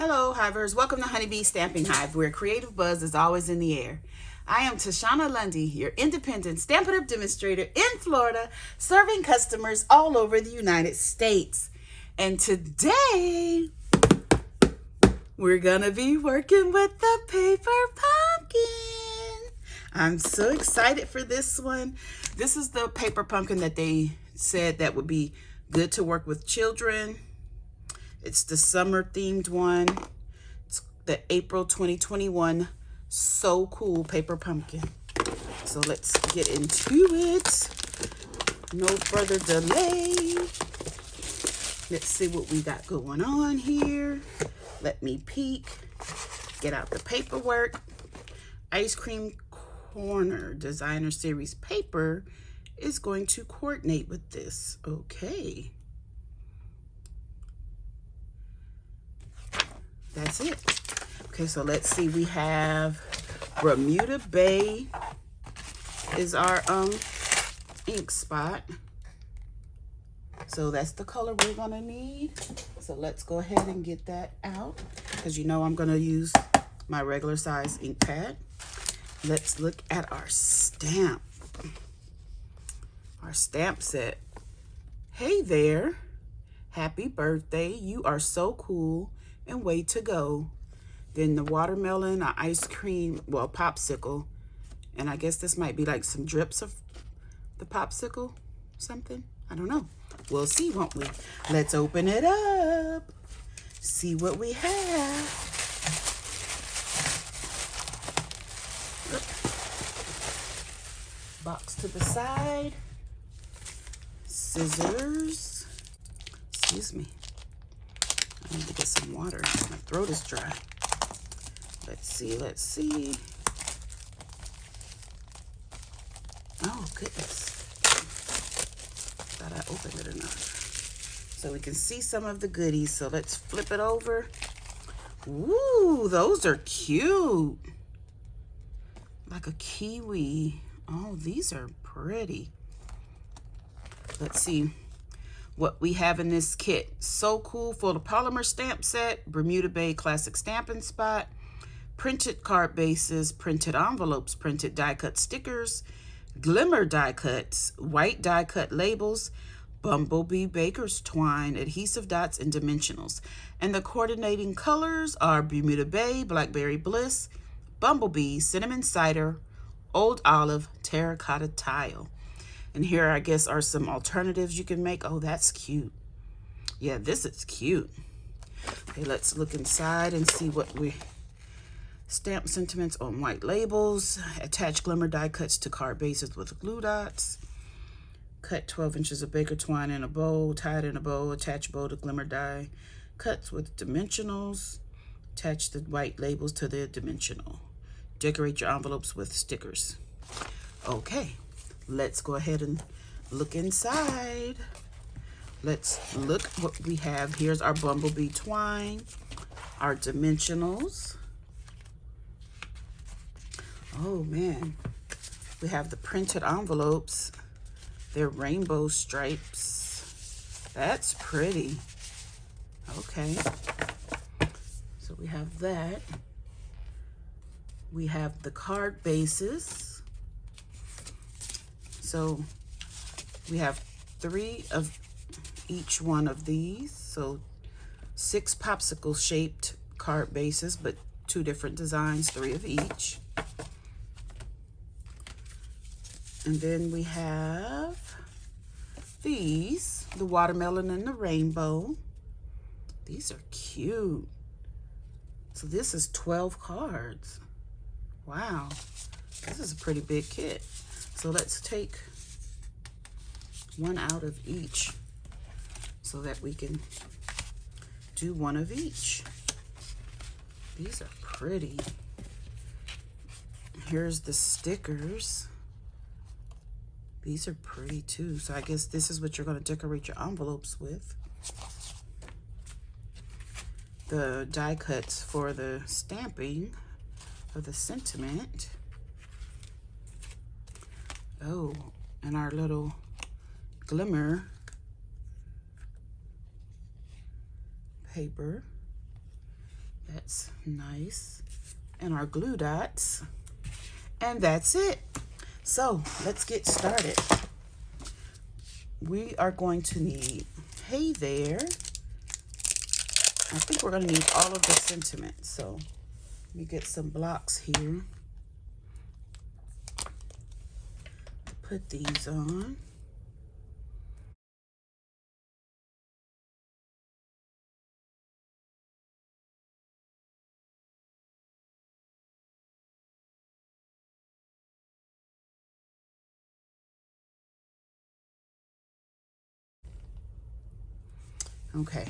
Hello, Hivers. Welcome to Honeybee Stamping Hive, where creative buzz is always in the air. I am Tashana Lundy, your independent Stampin' Up Demonstrator in Florida, serving customers all over the United States. And today, we're going to be working with the paper pumpkin. I'm so excited for this one. This is the paper pumpkin that they said that would be good to work with children. It's the summer themed one. It's the April 2021 So Cool Paper Pumpkin. So let's get into it. No further delay. Let's see what we got going on here. Let me peek. Get out the paperwork. Ice Cream Corner Designer Series paper is going to coordinate with this. Okay. That's it. Okay, so let's see. We have Bermuda Bay is our ink spot. So that's the color we're gonna need. So let's go ahead and get that out, because you know I'm gonna use my regular size ink pad. Let's look at our stamp. Our stamp set. Hey there. Happy birthday. You are so cool. And way to go. Then the watermelon, or ice cream, well, popsicle. And I guess this might be like some drips of the popsicle, something. I don't know. We'll see, won't we? Let's open it up. See what we have. Box to the side. Scissors. Excuse me. I need to get some water. My throat is dry. Let's see, let's see. Oh, goodness. Thought I opened it enough. So we can see some of the goodies. So let's flip it over. Ooh, those are cute. Like a kiwi. Oh, these are pretty. Let's see what we have in this kit. So Cool for the polymer stamp set, Bermuda Bay classic stamping spot, printed card bases, printed envelopes, printed die cut stickers, glimmer die cuts, white die cut labels, bumblebee baker's twine, adhesive dots, and dimensionals. And the coordinating colors are Bermuda Bay, blackberry bliss, bumblebee, cinnamon cider, old olive, terracotta tile. And here, I guess, are some alternatives you can make. Oh, that's cute. Yeah, this is cute. Okay, let's look inside and see what we... Stamp sentiments on white labels. Attach glimmer die cuts to card bases with glue dots. Cut 12 inches of baker twine in a bow. Tied in a bow. Attach bow to glimmer die cuts with dimensionals. Attach the white labels to the dimensional. Decorate your envelopes with stickers. Okay. Let's go ahead and look inside. Let's look what we have. Here's our bumblebee twine, our dimensionals. Oh man, we have the printed envelopes. They're rainbow stripes. That's pretty. Okay, so we have that. We have the card bases. So we have 3 of each one of these. So 6 popsicle shaped card bases, but 2 different designs, 3 of each. And then we have these, the watermelon and the rainbow. These are cute. So this is 12 cards. Wow, this is a pretty big kit. So let's take 1 out of each so that we can do 1 of each. These are pretty. Here's the stickers. These are pretty too. So I guess this is what you're going to decorate your envelopes with. The die cuts for the stamping of the sentiment. Oh, and our little glimmer paper. That's nice. And our glue dots. And that's it. So let's get started. We are going to need Hey There. I think we're going to need all of the sentiments. So let me get some blocks here. Put these on. Okay.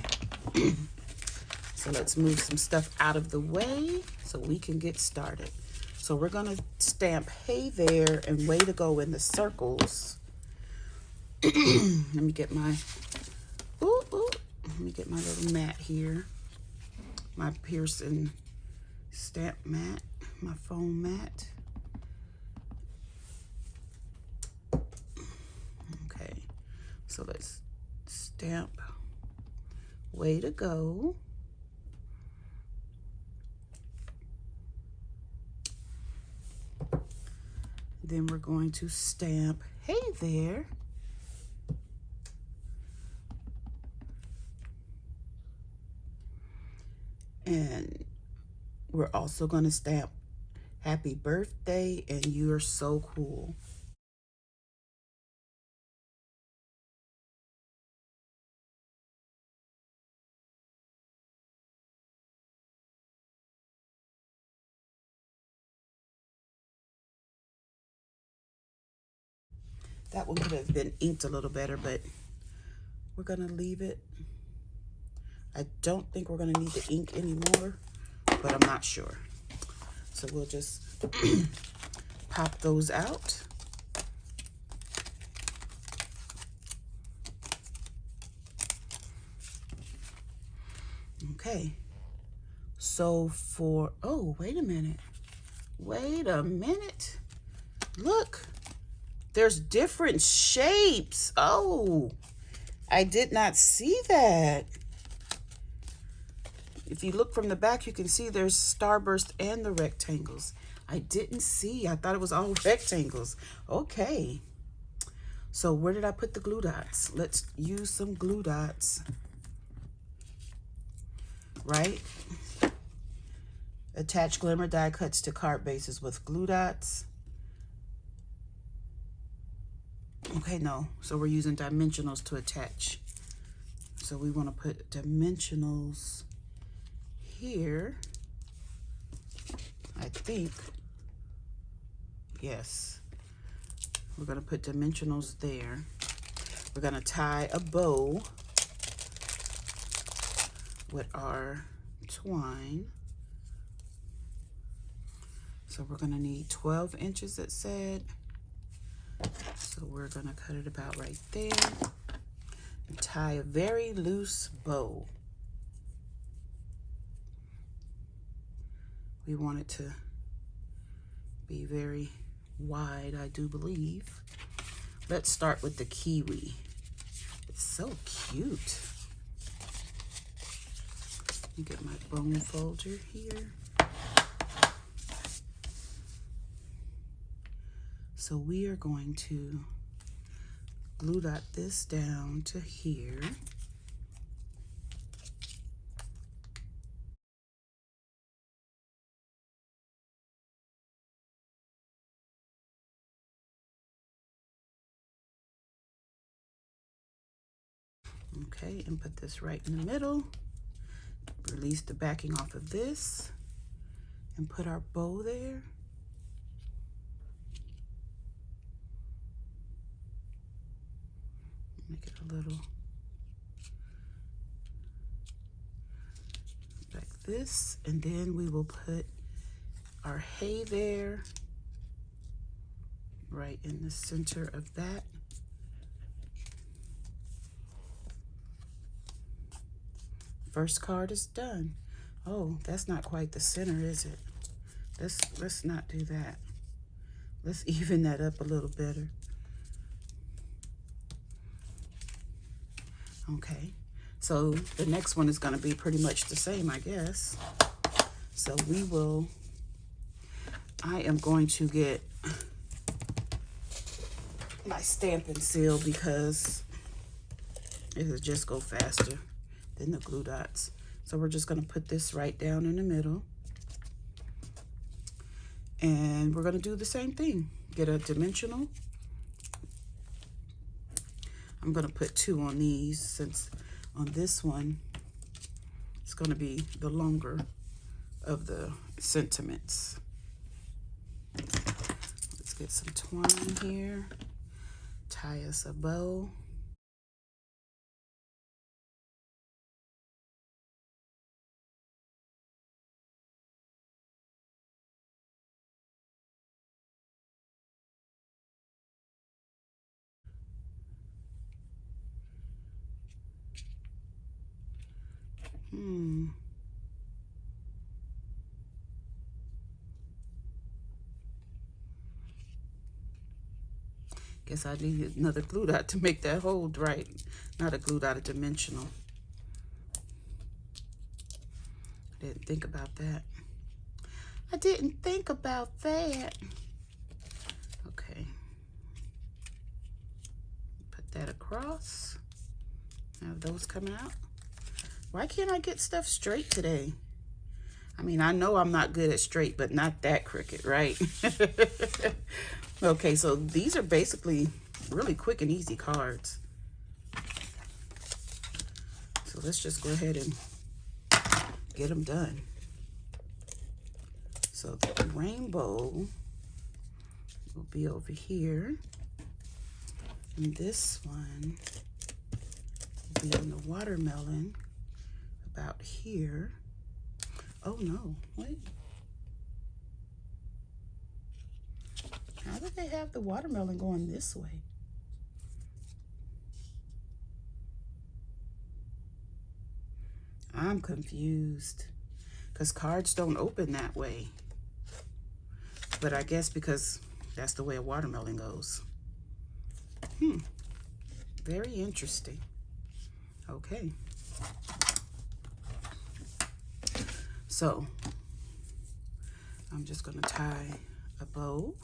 So let's move some stuff out of the way so we can get started. So we're going to stamp Hey There and Way to Go in the circles. Let me get my let me get my little mat here. My Pearson stamp mat, my foam mat. Okay. So let's stamp Way to Go. Then we're going to stamp Hey There. And we're also going to stamp Happy Birthday and You're So Cool. That one could have been inked a little better, but we're going to leave it. I don't think we're going to need the ink anymore, but I'm not sure. So we'll just pop those out. Okay. So for, oh, wait a minute. Wait a minute. Look, there's different shapes. Oh, I did not see that. If you look from the back, you can see there's starburst and the rectangles. I didn't see. I thought it was all rectangles. Okay. So where did I put the glue dots? Let's use some glue dots. Right? Attach glimmer die cuts to card bases with glue dots. Okay, no. So we're using dimensionals to attach. So we want to put dimensionals here. I think. Yes. We're going to put dimensionals there. We're going to tie a bow with our twine. So we're going to need 12 inches, it said. So we're going to cut it about right there and tie a very loose bow. We want it to be very wide, I do believe. Let's start with the kiwi. It's so cute. Let me get my bone folder here. So we are going to glue dot this down to here. Okay, and put this right in the middle. Release the backing off of this and put our bow there. Make it a little like this, and then we will put our Hey There right in the center of that. First card is done. Oh, that's not quite the center, is it? Let's not do that. Let's even that up a little better. Okay, so the next one is going to be pretty much the same, I guess. So I am going to get my stamping seal because it'll just go faster than the glue dots. So we're just going to put this right down in the middle. And we're going to do the same thing. Get a dimensional. I'm going to put 2 on these since on this one, it's going to be the longer of the sentiments. Let's get some twine here. Tie us a bow. Guess I need another glue dot to make that hold right. Not a glue dot, a dimensional. Didn't think about that. I didn't think about that. Okay. Put that across. Have those coming out. Why can't I get stuff straight today? I mean, I know I'm not good at straight, but not that crooked, right? Okay, so these are basically really quick and easy cards. So let's just go ahead and get them done. So the rainbow will be over here. And this one will be on the watermelon about here. Oh no, wait. How did they have the watermelon going this way? I'm confused because cards don't open that way. But I guess because that's the way a watermelon goes. Very interesting. Okay. So I'm just going to tie a bow.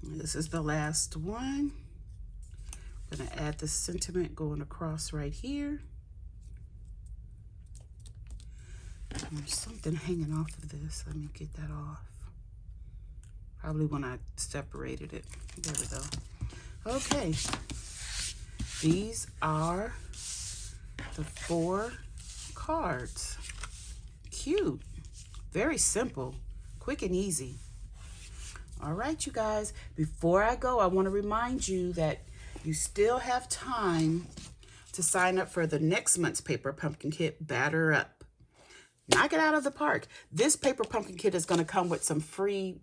This is the last one. I'm going to add the sentiment going across right here. And there's something hanging off of this. Let me get that off. Probably when I separated it. There we go. Okay. These are the 4 cards. Cute. Very simple. Quick and easy. All right, you guys, before I go, I want to remind you that you still have time to sign up for the next month's Paper Pumpkin Kit, Batter Up. Knock it out of the park. This Paper Pumpkin Kit is going to come with some free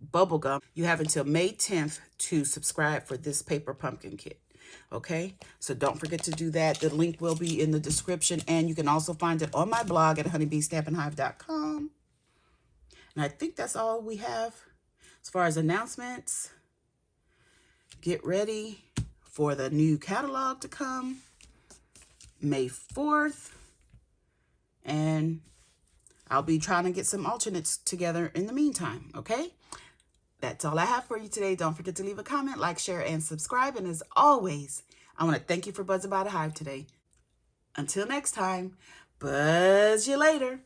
bubble gum. You have until May 10th to subscribe for this Paper Pumpkin Kit. Okay, so don't forget to do that. The link will be in the description, and you can also find it on my blog at honeybeestampinhive.com. And I think that's all we have. As far as announcements, get ready for the new catalog to come May 4th. And I'll be trying to get some alternates together in the meantime, okay? That's all I have for you today. Don't forget to leave a comment, like, share, and subscribe. And as always, I want to thank you for buzzing by the hive today. Until next time, buzz you later.